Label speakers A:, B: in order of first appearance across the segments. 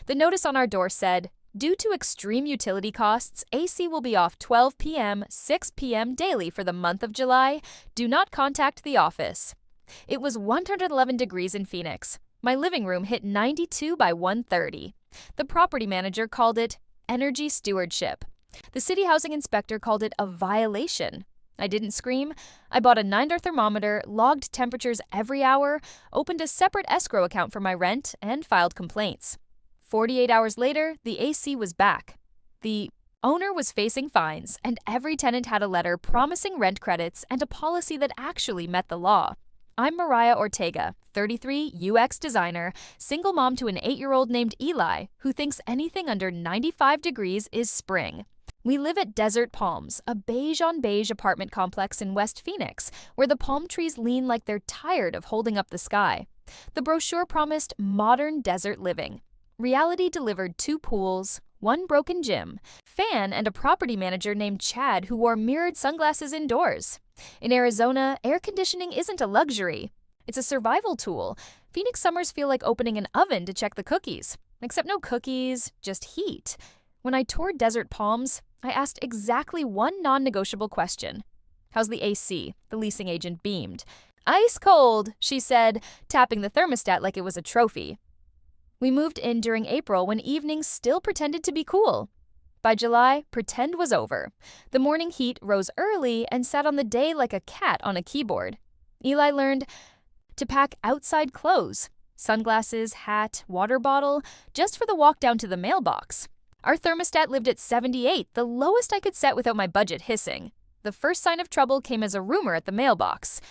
A: The notice on our door said, "Due to extreme utility costs, AC will be off 12 p.m., 6 p.m. daily for the month of July. Do not contact the office." It was 111 degrees in Phoenix. My living room hit 92 by 1:30. The property manager called it energy stewardship. The city housing inspector called it a violation. I didn't scream. I bought a 9-door thermometer, logged temperatures every hour, opened a separate escrow account for my rent, and filed complaints. 48 hours later, the AC was back. The owner was facing fines, and every tenant had a letter promising rent credits and a policy that actually met the law. I'm Mariah Ortega, 33, UX designer, single mom to an 8-year-old named Eli, who thinks anything under 95 degrees is spring. We live at Desert Palms, a beige-on-beige apartment complex in West Phoenix, where the palm trees lean like they're tired of holding up the sky. The brochure promised modern desert living. Reality delivered 2 pools, 1 broken gym, fan, and a property manager named Chad who wore mirrored sunglasses indoors. In Arizona, air conditioning isn't a luxury. It's a survival tool. Phoenix summers feel like opening an oven to check the cookies. Except no cookies, just heat. When I toured Desert Palms, I asked exactly one non-negotiable question. "How's the AC?" The leasing agent beamed. "Ice cold," she said, tapping the thermostat like it was a trophy. We moved in during April when evenings still pretended to be cool. By July, pretend was over. The morning heat rose early and sat on the day like a cat on a keyboard. Eli learned to pack outside clothes, sunglasses, hat, water bottle, just for the walk down to the mailbox. Our thermostat lived at 78, the lowest I could set without my budget hissing. The first sign of trouble came as a rumor at the mailbox.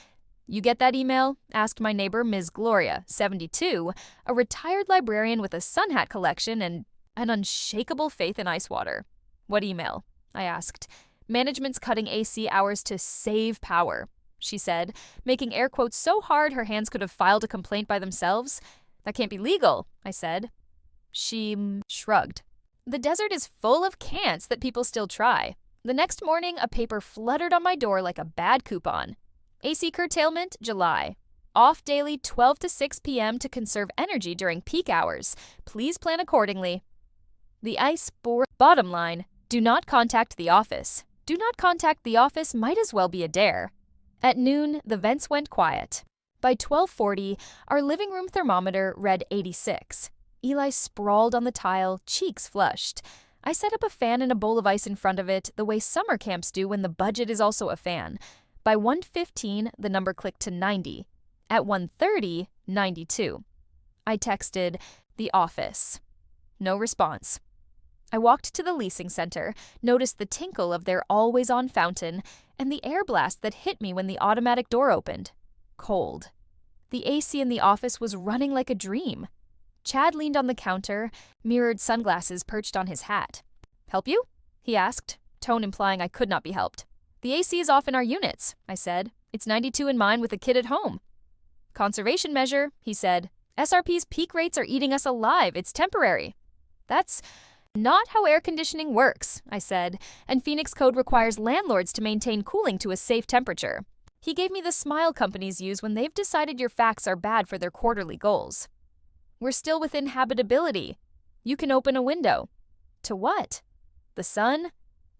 A: "You get that email?" asked my neighbor, Ms. Gloria, 72, a retired librarian with a sun hat collection and an unshakable faith in ice water. "What email?" I asked. "Management's cutting AC hours to save power," she said, making air quotes so hard her hands could have filed a complaint by themselves. "That can't be legal," I said. She shrugged. "The desert is full of can'ts that people still try." The next morning, a paper fluttered on my door like a bad coupon. AC curtailment, July. Off daily 12 to 6 p.m. to conserve energy during peak hours. Please plan accordingly. The ice bottom line, do not contact the office. Do not contact the office might as well be a dare. At noon, the vents went quiet. By 12:40, our living room thermometer read 86. Eli sprawled on the tile, cheeks flushed. I set up a fan and a bowl of ice in front of it, the way summer camps do when the budget is also a fan. By 1:15, the number clicked to 90. At 1:30, 92. I texted, "The office." No response. I walked to the leasing center, noticed the tinkle of their always-on fountain, and the air blast that hit me when the automatic door opened. Cold. The AC in the office was running like a dream. Chad leaned on the counter, mirrored sunglasses perched on his hat. "Help you?" he asked, tone implying I could not be helped. "The AC is off in our units," I said. "It's 92 in mine with a kid at home." "Conservation measure," he said. "SRP's peak rates are eating us alive. It's temporary." "That's not how air conditioning works," I said, "and Phoenix code requires landlords to maintain cooling to a safe temperature." He gave me the smile companies use when they've decided your facts are bad for their quarterly goals. "We're still within habitability. You can open a window." "To what?" "The sun."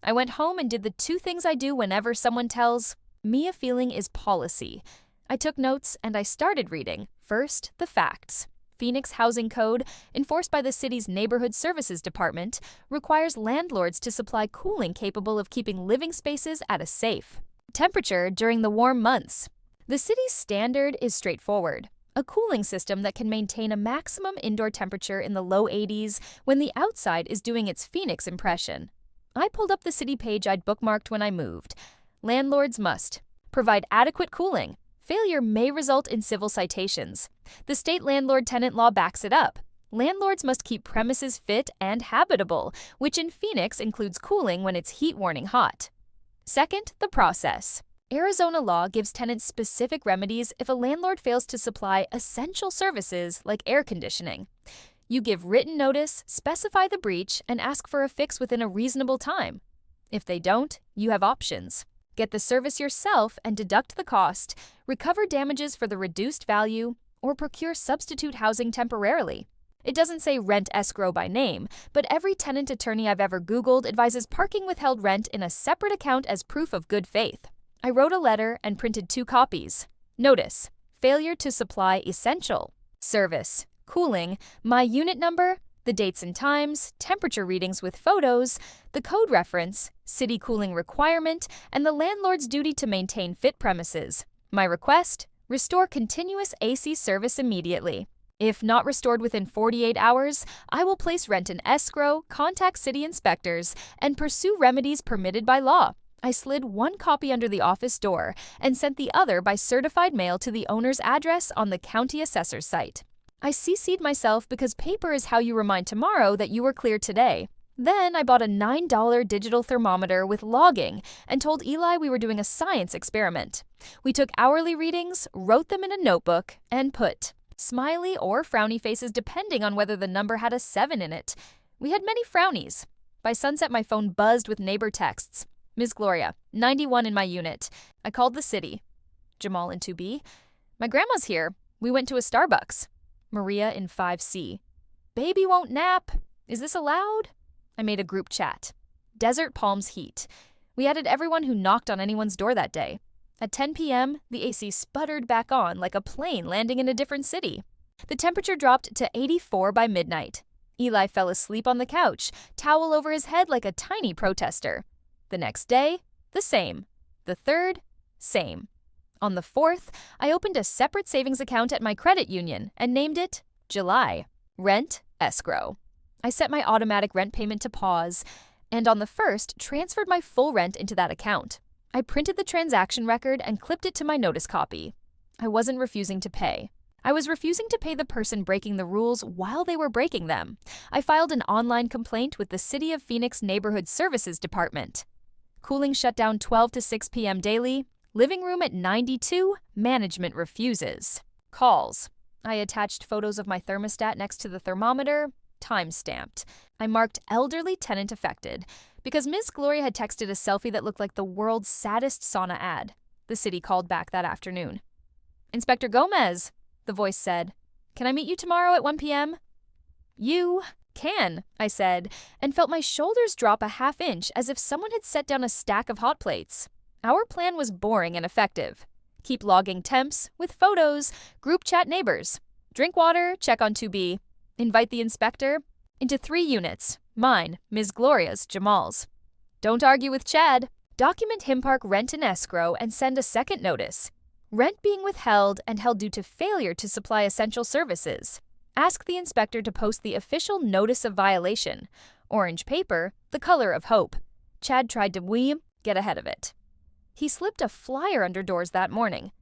A: I went home and did the 2 things I do whenever someone tells me a feeling is policy. I took notes and I started reading. First, the facts. Phoenix Housing Code, enforced by the city's Neighborhood Services Department, requires landlords to supply cooling capable of keeping living spaces at a safe temperature during the warm months. The city's standard is straightforward: a cooling system that can maintain a maximum indoor temperature in the low 80s when the outside is doing its Phoenix impression. I pulled up the city page I'd bookmarked when I moved. Landlords must provide adequate cooling. Failure may result in civil citations. The state landlord-tenant law backs it up. Landlords must keep premises fit and habitable, which in Phoenix includes cooling when it's heat warning hot. Second, the process. Arizona law gives tenants specific remedies if a landlord fails to supply essential services like air conditioning. You give written notice, specify the breach, and ask for a fix within a reasonable time. If they don't, you have options. Get the service yourself and deduct the cost, recover damages for the reduced value, or procure substitute housing temporarily. It doesn't say rent escrow by name, but every tenant attorney I've ever Googled advises parking withheld rent in a separate account as proof of good faith. I wrote a letter and printed 2 copies. Notice: failure to supply essential. Service: cooling, my unit number, the dates and times, temperature readings with photos, the code reference, city cooling requirement, and the landlord's duty to maintain fit premises. My request: restore continuous AC service immediately. If not restored within 48 hours, I will place rent in escrow, contact city inspectors, and pursue remedies permitted by law. I slid 1 copy under the office door and sent the other by certified mail to the owner's address on the county assessor's site. I CC'd myself because paper is how you remind tomorrow that you were clear today. Then I bought a $9 digital thermometer with logging and told Eli we were doing a science experiment. We took hourly readings, wrote them in a notebook, and put smiley or frowny faces depending on whether the number had a 7 in it. We had many frownies. By sunset, my phone buzzed with neighbor texts. Ms. Gloria, 91 in my unit. I called the city. Jamal in 2B. My grandma's here. We went to a Starbucks. Maria in 5C. Baby won't nap. Is this allowed? I made a group chat. Desert Palms heat. We added everyone who knocked on anyone's door that day. At 10 p.m., the AC sputtered back on like a plane landing in a different city. The temperature dropped to 84 by midnight. Eli fell asleep on the couch, towel over his head like a tiny protester. The next day, the same. The third, same. On the 4th, I opened a separate savings account at my credit union and named it July. Rent Escrow. I set my automatic rent payment to pause, and on the 1st, transferred my full rent into that account. I printed the transaction record and clipped it to my notice copy. I wasn't refusing to pay. I was refusing to pay the person breaking the rules while they were breaking them. I filed an online complaint with the City of Phoenix Neighborhood Services Department. Cooling shut down 12 to 6 p.m. daily. Living room at 92. Management refuses. Calls. I attached photos of my thermostat next to the thermometer. Time stamped. I marked elderly tenant affected because Ms. Gloria had texted a selfie that looked like the world's saddest sauna ad. The city called back that afternoon. Inspector Gomez, the voice said. Can I meet you tomorrow at 1 p.m.? You can, I said, and felt my shoulders drop a half inch as if someone had set down a stack of hot plates. Our plan was boring and effective. Keep logging temps with photos, group chat neighbors. Drink water, check on 2B. Invite the inspector into 3 units. Mine, Ms. Gloria's, Jamal's. Don't argue with Chad. Document Himpark rent in escrow and send a second notice. Rent being withheld and held due to failure to supply essential services. Ask the inspector to post the official notice of violation. Orange paper, the color of hope. Chad tried to get ahead of it. He slipped a flyer under doors that morning.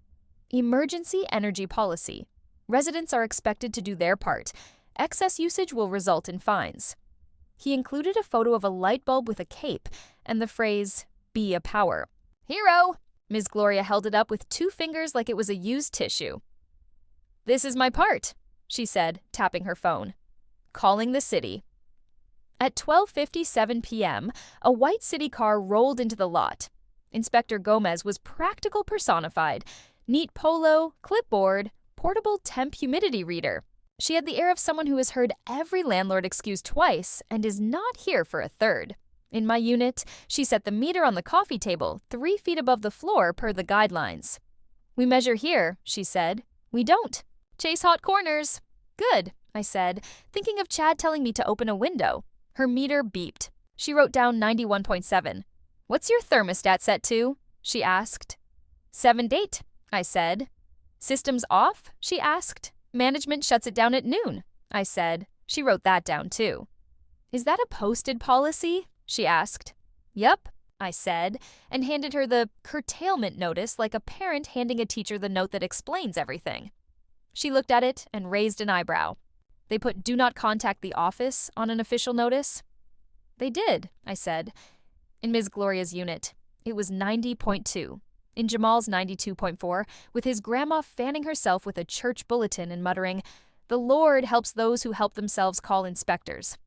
A: Emergency energy policy. Residents are expected to do their part. Excess usage will result in fines. He included a photo of a light bulb with a cape and the phrase, be a power. Hero! Ms. Gloria held it up with 2 fingers like it was a used tissue. This is my part, she said, tapping her phone. Calling the city. At 12:57 p.m., a white city car rolled into the lot. Inspector Gomez was practical personified. Neat polo, clipboard, portable temp humidity reader. She had the air of someone who has heard every landlord excuse twice and is not here for a third. In my unit, she set the meter on the coffee table 3 feet above the floor per the guidelines. We measure here, she said. We don't. Chase hot corners. Good, I said, thinking of Chad telling me to open a window. Her meter beeped. She wrote down 91.7. What's your thermostat set to? She asked. 7 date, I said. Systems off? She asked. Management shuts it down at noon, I said. She wrote that down too. Is that a posted policy? She asked. Yup, I said, and handed her the curtailment notice like a parent handing a teacher the note that explains everything. She looked at it and raised an eyebrow. They put do not contact the office on an official notice? They did, I said. In Ms. Gloria's unit, it was 90.2. In Jamal's 92.4, with his grandma fanning herself with a church bulletin and muttering, "The Lord helps those who help themselves call inspectors."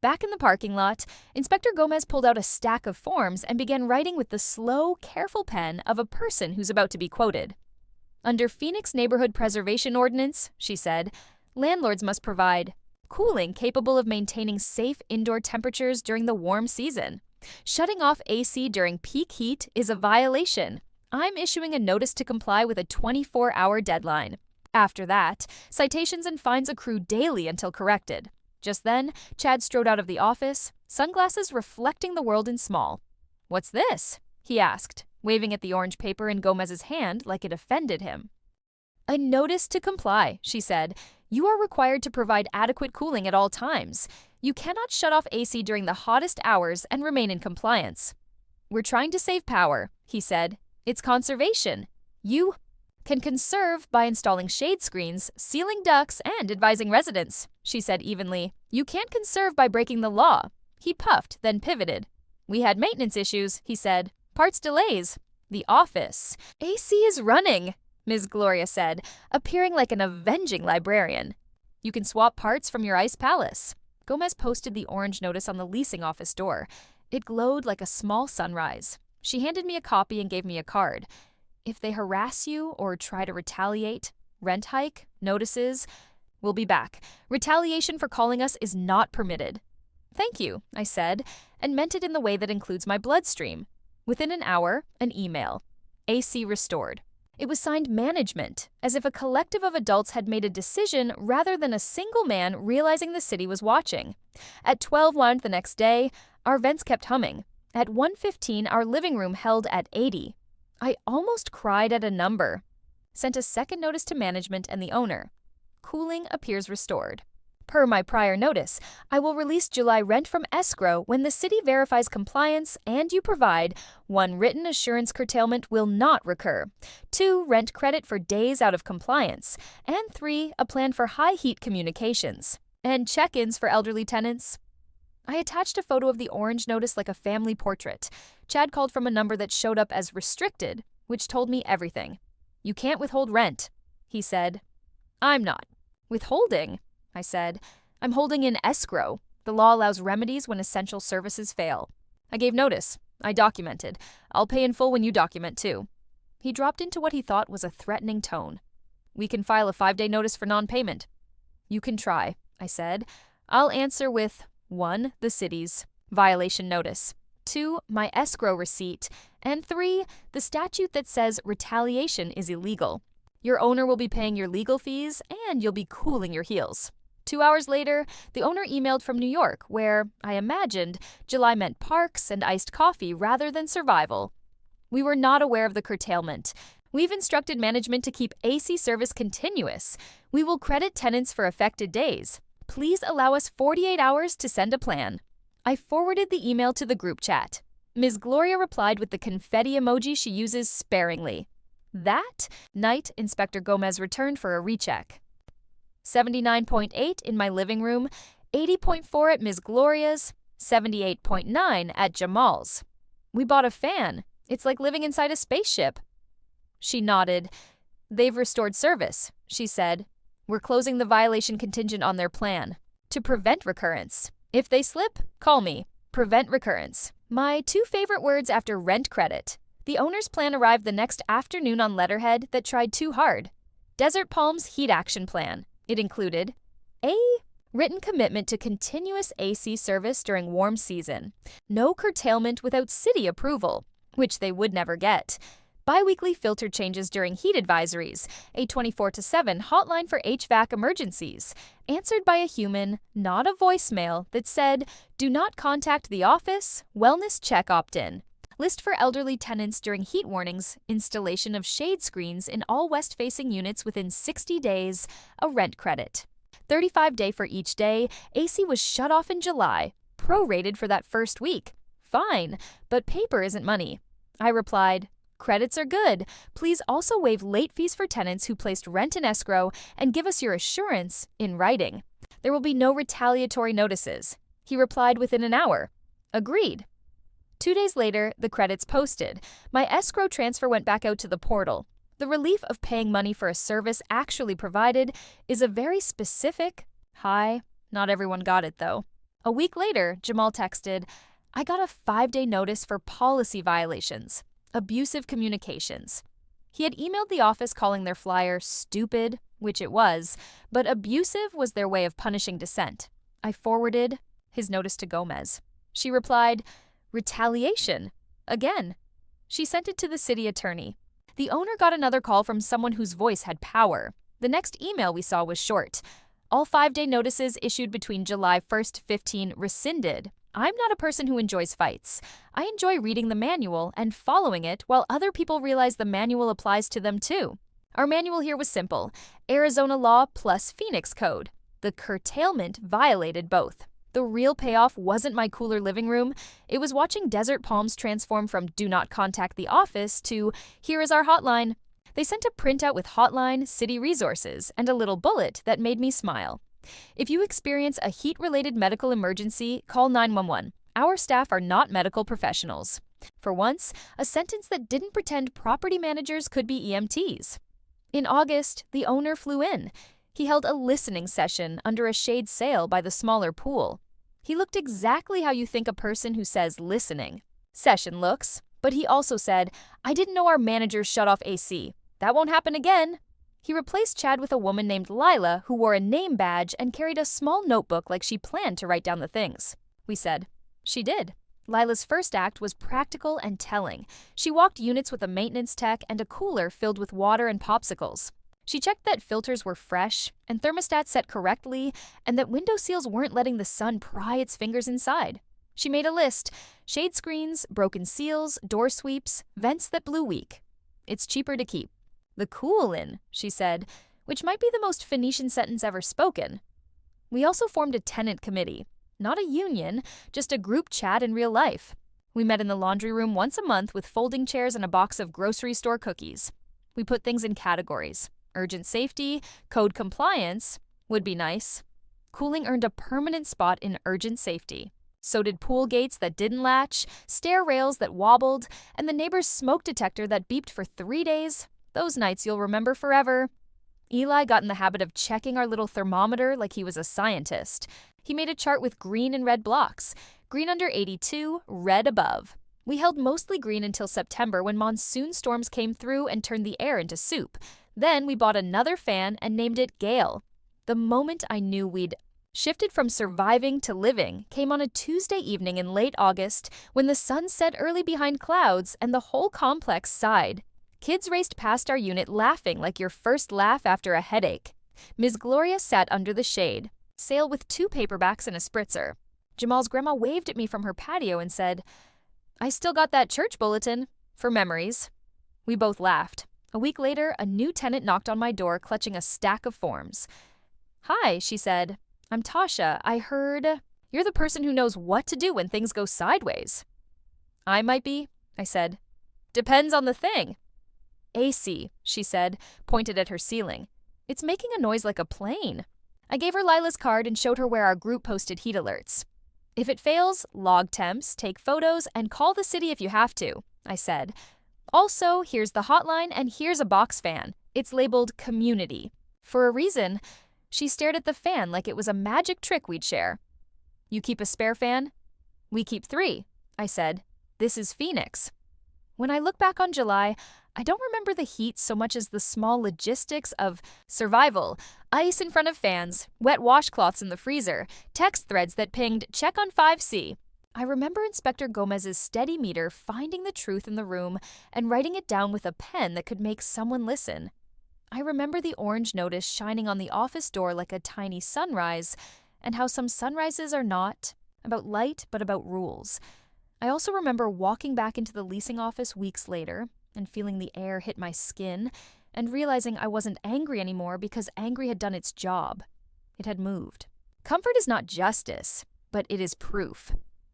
A: Back in the parking lot, Inspector Gomez pulled out a stack of forms and began writing with the slow, careful pen of a person who's about to be quoted. Under Phoenix Neighborhood Preservation Ordinance, she said, landlords must provide Cooling capable of maintaining safe indoor temperatures during the warm season. Shutting off AC during peak heat is a violation. I'm issuing a notice to comply with a 24-hour deadline. After that, citations and fines accrue daily until corrected. Just then, Chad strode out of the office, sunglasses reflecting the world in small. "What's this?" he asked, waving at the orange paper in Gomez's hand like it offended him. "A notice to comply," she said. "You are required to provide adequate cooling at all times. You cannot shut off AC during the hottest hours and remain in compliance." "We're trying to save power," he said. "It's conservation. You can conserve by installing shade screens, sealing ducts, and advising residents," she said evenly. "You can't conserve by breaking the law." He puffed, then pivoted. "We had maintenance issues," he said. "Parts delays. The office. AC is running," Ms. Gloria said, appearing like an avenging librarian. "You can swap parts from your ice palace." Gomez posted the orange notice on the leasing office door. It glowed like a small sunrise. She handed me a copy and gave me a card. "If they harass you or try to retaliate, rent hike, notices, we'll be back. Retaliation for calling us is not permitted." "Thank you," I said, and meant it in the way that includes my bloodstream. Within an hour, an email. AC restored. It was signed management, as if a collective of adults had made a decision rather than a single man realizing the city was watching. At 12:01 the next day, our vents kept humming. At 1:15, our living room held at 80. I almost cried at a number. Sent a second notice to management and the owner. Cooling appears restored. Per my prior notice, I will release July rent from escrow when the city verifies compliance and you provide 1. Written assurance curtailment will not recur, 2. Rent credit for days out of compliance, and 3. A plan for high heat communications, and check-ins for elderly tenants. I attached a photo of the orange notice like a family portrait. Chad called from a number that showed up as restricted, which told me everything. "You can't withhold rent," he said. "I'm not withholding," I said. "I'm holding in escrow. The law allows remedies when essential services fail." I gave notice. I documented. "I'll pay in full when you document too." He dropped into what he thought was a threatening tone. "We can file a 5-day notice for non-payment." "You can try," I said. "I'll answer with 1. The city's violation notice, 2. My escrow receipt, and 3. The statute that says retaliation is illegal. Your owner will be paying your legal fees, and you'll be cooling your heels." 2 hours later, the owner emailed from New York, where, I imagined, July meant parks and iced coffee rather than survival. "We were not aware of the curtailment. We've instructed management to keep AC service continuous. We will credit tenants for affected days. Please allow us 48 hours to send a plan." I forwarded the email to the group chat. Ms. Gloria replied with the confetti emoji she uses sparingly. That night, Inspector Gomez returned for a recheck. 79.8 in my living room, 80.4 at Ms. Gloria's, 78.9 at Jamal's. "We bought a fan. It's like living inside a spaceship." She nodded. "They've restored service," she said. "We're closing the violation contingent on their plan. To prevent recurrence. If they slip, call me. Prevent recurrence." My 2 favorite words after rent credit. The owner's plan arrived the next afternoon on letterhead that tried too hard. Desert Palms Heat Action Plan. It included a written commitment to continuous AC service during warm season, no curtailment without city approval, which they would never get, biweekly filter changes during heat advisories, a 24/7 hotline for HVAC emergencies, answered by a human, not a voicemail, that said, "Do not contact the office, wellness check opt-in." List for elderly tenants during heat warnings, installation of shade screens in all west-facing units within 60 days, a rent credit. 35-day for each day, AC was shut off in July, prorated for that first week. Fine, but paper isn't money. I replied, "Credits are good. Please also waive late fees for tenants who placed rent in escrow and give us your assurance in writing. There will be no retaliatory notices." He replied within an hour. Agreed. 2 days later, the credits posted. My escrow transfer went back out to the portal. The relief of paying money for a service actually provided is a very specific high. Not everyone got it, though. A week later, Jamal texted, "I got a 5-day notice for policy violations. Abusive communications." He had emailed the office calling their flyer stupid, which it was, but abusive was their way of punishing dissent. I forwarded his notice to Gomez. She replied, "Retaliation. Again." She sent it to the city attorney. The owner got another call from someone whose voice had power. The next email we saw was short. All 5-day notices issued between July 1st to 15 rescinded. I'm not a person who enjoys fights. I enjoy reading the manual and following it while other people realize the manual applies to them too. Our manual here was simple: Arizona law plus Phoenix code. The curtailment violated both. The real payoff wasn't my cooler living room. It was watching desert palms transform from "do not contact the office" to "here is our hotline." They sent a printout with hotline, city resources, and a little bullet that made me smile. If you experience a heat-related medical emergency, call 911. Our staff are not medical professionals. For once, a sentence that didn't pretend property managers could be EMTs. In August, the owner flew in. He held a listening session under a shade sail by the smaller pool. He looked exactly how you think a person who says listening session looks, but he also said, "I didn't know our managers shut off AC. That won't happen again." He replaced Chad with a woman named Lila who wore a name badge and carried a small notebook like she planned to write down the things. We said, "She did." Lila's first act was practical and telling. She walked units with a maintenance tech and a cooler filled with water and popsicles. She checked that filters were fresh and thermostats set correctly and that window seals weren't letting the sun pry its fingers inside. She made a list: shade screens, broken seals, door sweeps, vents that blew weak. "It's cheaper to keep." "The cool in," she said, which might be the most Phoenician sentence ever spoken. We also formed a tenant committee. Not a union, just a group chat in real life. We met in the laundry room once a month with folding chairs and a box of grocery store cookies. We put things in categories: urgent safety, code compliance, would be nice. Cooling earned a permanent spot in urgent safety. So did pool gates that didn't latch, stair rails that wobbled, and the neighbor's smoke detector that beeped for 3 days. Those nights you'll remember forever. Eli got in the habit of checking our little thermometer like he was a scientist. He made a chart with green and red blocks. Green under 82, red above. We held mostly green until September when monsoon storms came through and turned the air into soup. Then we bought another fan and named it Gale. The moment I knew we'd shifted from surviving to living came on a Tuesday evening in late August when the sun set early behind clouds and the whole complex sighed. Kids raced past our unit laughing like your first laugh after a headache. Ms. Gloria sat under the shade, sail with 2 paperbacks and a spritzer. Jamal's grandma waved at me from her patio and said, "I still got that church bulletin for memories." We both laughed. A week later, a new tenant knocked on my door clutching a stack of forms. "Hi," she said. "I'm Tasha. I heard you're the person who knows what to do when things go sideways." "I might be," I said. "Depends on the thing." "AC," she said, pointed at her ceiling. "It's making a noise like a plane." I gave her Lila's card and showed her where our group posted heat alerts. "If it fails, log temps, take photos, and call the city if you have to," I said. "Also, here's the hotline and here's a box fan. It's labeled Community. For a reason." She stared at the fan like it was a magic trick we'd share. "You keep a spare fan?" "We keep 3, I said. "This is Phoenix." When I look back on July, I don't remember the heat so much as the small logistics of survival: ice in front of fans, wet washcloths in the freezer, text threads that pinged, "check on 5C." I remember Inspector Gomez's steady meter finding the truth in the room and writing it down with a pen that could make someone listen. I remember the orange notice shining on the office door like a tiny sunrise, and how some sunrises are not about light but about rules. I also remember walking back into the leasing office weeks later and feeling the air hit my skin and realizing I wasn't angry anymore because angry had done its job. It had moved. Comfort is not justice, but it is proof.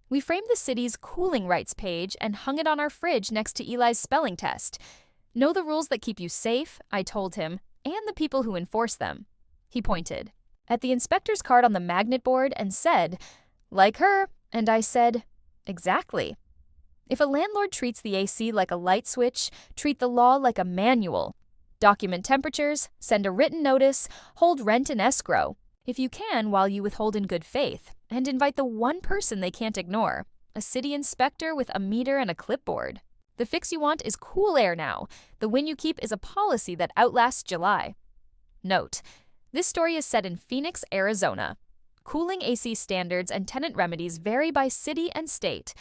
A: We framed the city's cooling rights page and hung it on our fridge next to Eli's spelling test. Know the rules that keep you safe, I told him, and the people who enforce them. He pointed at the inspector's card on the magnet board and said, "Like her," and I said, "Exactly." If a landlord treats the AC like a light switch, treat the law like a manual. Document temperatures, send a written notice, hold rent in escrow, if you can while you withhold in good faith, and invite the one person they can't ignore, a city inspector with a meter and a clipboard. The fix you want is cool air now. The win you keep is a policy that outlasts July. Note: this story is set in Phoenix, Arizona. Cooling AC standards and tenant remedies vary by city and state.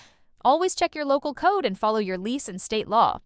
A: Always check your local code and follow your lease and state law.